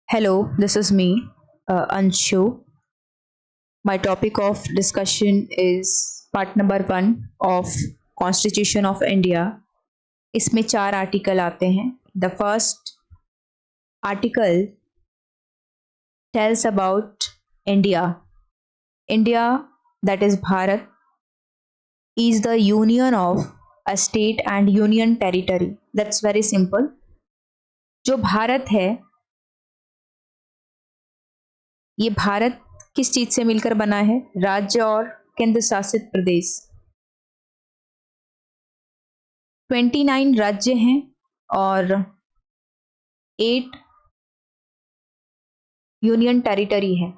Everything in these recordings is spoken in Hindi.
Hello, this is me, Anshu. My topic of discussion is part number one of Constitution of India. इसमें चार आर्टिकल आते हैं. The first article tells about India. India, that is Bharat, is the union of a state and union territory. That's very simple. जो भारत है, ये भारत किस चीज से मिलकर बना है? राज्य और केंद्र शासित प्रदेश. 29 राज्य हैं और 8 यूनियन टेरिटरी है.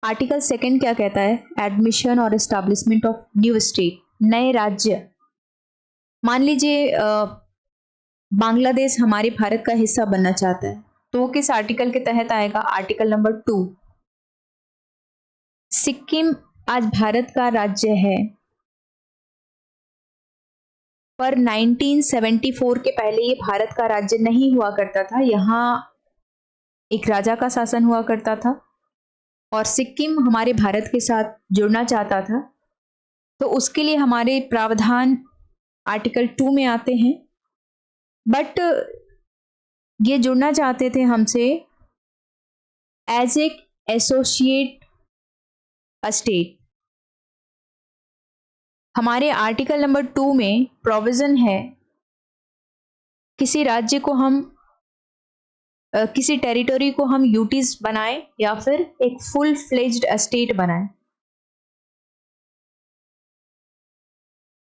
आर्टिकल सेकंड क्या कहता है? एडमिशन और एस्टैब्लिशमेंट ऑफ न्यू स्टेट, नए राज्य. मान लीजिए बांग्लादेश हमारे भारत का हिस्सा बनना चाहता है, तो किस आर्टिकल के तहत आएगा? Article number 2. सिक्किम आज भारत का राज्य है, पर 1974 के पहले ये भारत का राज्य नहीं हुआ करता था. यहाँ एक राजा का शासन हुआ करता था और सिक्किम हमारे भारत के साथ जुड़ना चाहता था, तो उसके लिए हमारे प्रावधान आर्टिकल 2 में आते हैं. बट ये जुड़ना चाहते थे हमसे एज ए एसोसिएट स्टेट. हमारे आर्टिकल नंबर 2 में प्रोविजन है किसी राज्य को हम किसी टेरिटरी को हम यूटीज बनाएं या फिर एक फुल फ्लेज्ड स्टेट बनाएं.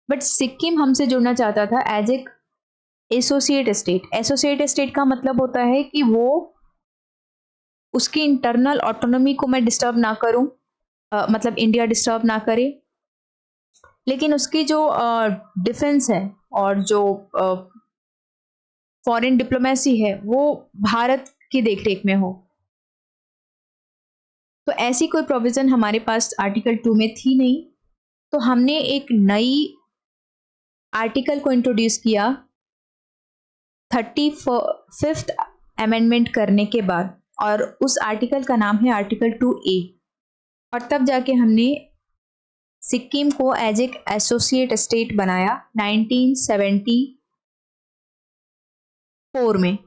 बट सिक्किम हमसे जुड़ना चाहता था as a associate state. Associate state का मतलब होता है कि वो उसकी इंटरनल ऑटोनॉमी को मैं डिस्टर्ब ना करूं, मतलब इंडिया डिस्टर्ब ना करे, लेकिन उसकी जो डिफेंस है और जो फॉरेन डिप्लोमेसी है वो भारत की देखरेख में हो. तो ऐसी कोई प्रोविजन हमारे पास आर्टिकल 2 में थी नहीं, तो हमने एक नई आर्टिकल को इंट्रोड्यूस किया 35th अमेंडमेंट करने के बाद, और उस आर्टिकल का नाम है आर्टिकल 2A. और तब जाके हमने सिक्किम को एज एक एसोसिएट स्टेट बनाया 1974 में.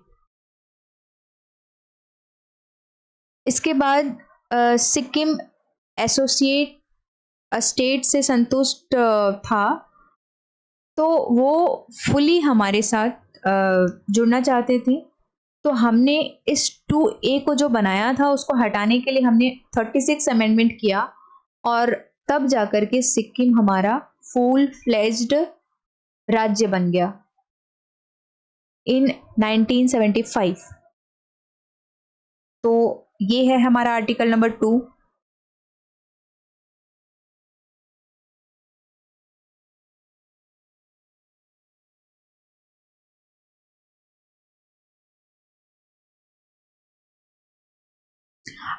इसके बाद सिक्किम एसोसिएट स्टेट से संतुष्ट था, तो वो फुली हमारे साथ जुड़ना चाहते थे. तो हमने इस 2A को जो बनाया था उसको हटाने के लिए हमने 36 अमेंडमेंट किया, और तब जाकर के सिक्किम हमारा फुल फ्लेज्ड राज्य बन गया इन 1975. तो ये है हमारा आर्टिकल नंबर 2.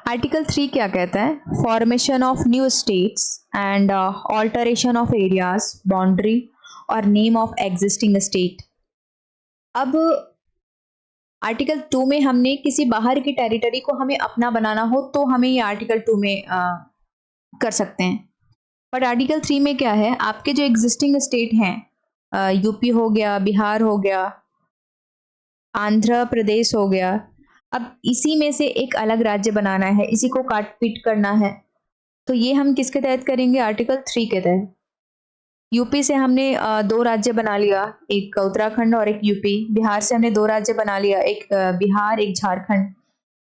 आर्टिकल 3 क्या कहता है? Formation of new states and alteration of areas, boundary और नेम ऑफ एग्जिस्टिंग स्टेट. अब आर्टिकल 2 में हमने किसी बाहर की टेरिटरी को हमें अपना बनाना हो तो हमें ये आर्टिकल 2 में कर सकते हैं. बट आर्टिकल 3 में क्या है? आपके जो एग्जिस्टिंग स्टेट हैं, यूपी हो गया, बिहार हो गया, आंध्र प्रदेश हो गया, अब इसी में से एक अलग राज्य बनाना है, इसी को काट पीट करना है, तो ये हम किसके तहत करेंगे? आर्टिकल 3 के तहत. यूपी से हमने 2 राज्य बना लिया, एक उत्तराखंड और एक यूपी. बिहार से हमने 2 राज्य बना लिया, एक बिहार एक झारखंड.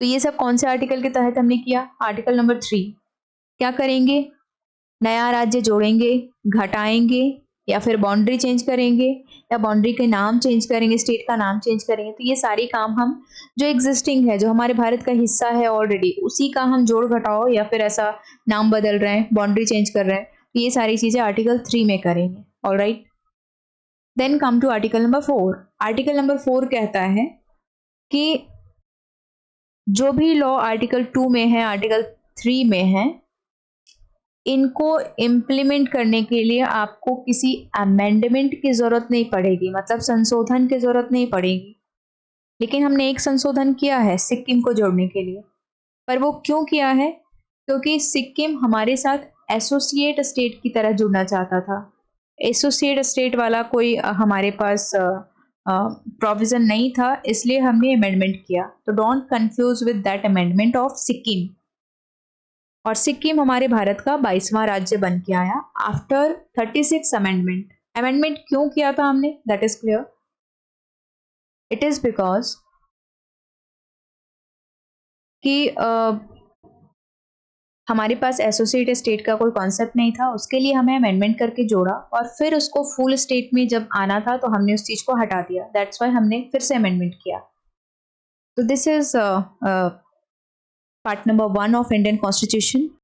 तो ये सब कौन से आर्टिकल के तहत हमने किया? Article number 3. क्या करेंगे? नया राज्य जोड़ेंगे, घटाएंगे, या फिर बाउंड्री चेंज करेंगे, या बाउंड्री के नाम चेंज करेंगे, स्टेट का नाम चेंज करेंगे. तो ये सारी काम हम जो एग्जिस्टिंग है, जो हमारे भारत का हिस्सा है ऑलरेडी, उसी का हम जोड़ घटाओ या फिर ऐसा नाम बदल रहे हैं, बाउंड्री चेंज कर रहे हैं, तो ये सारी चीजें आर्टिकल 3 में करेंगे. Alright, then come to article number 4. Article number 4 कहता है कि जो भी लॉ आर्टिकल 2 में है, आर्टिकल 3 में है, इनको इम्प्लीमेंट करने के लिए आपको किसी अमेंडमेंट की ज़रूरत नहीं पड़ेगी, मतलब संशोधन की ज़रूरत नहीं पड़ेगी। लेकिन हमने एक संशोधन किया है सिक्किम को जोड़ने के लिए। पर वो क्यों किया है? क्योंकि सिक्किम हमारे साथ एसोसिएट स्टेट की तरह जुड़ना चाहता था। एसोसिएट स्टेट वाला कोई हमारे पास प्रोविज़न नहीं था, इसलिए हमने अमेंडमेंट किया। तो don't confuse with that amendment of Sikkim. और सिक्किम हमारे भारत का 22वां राज्य बन के आया आफ्टर 36 अमेंडमेंट। अमेंडमेंट क्यों किया था हमने? That is clear. It is because कि हमारे पास एसोसिएट स्टेट का कोई कॉन्सेप्ट नहीं था, उसके लिए हमें अमेंडमेंट करके जोड़ा और फिर उसको फुल स्टेट में जब आना था तो हमने उस चीज को हटा दिया। दैट्स वाई हमने फिर से अमेंडमेंट किया। तो this is part number 1 of Indian constitution.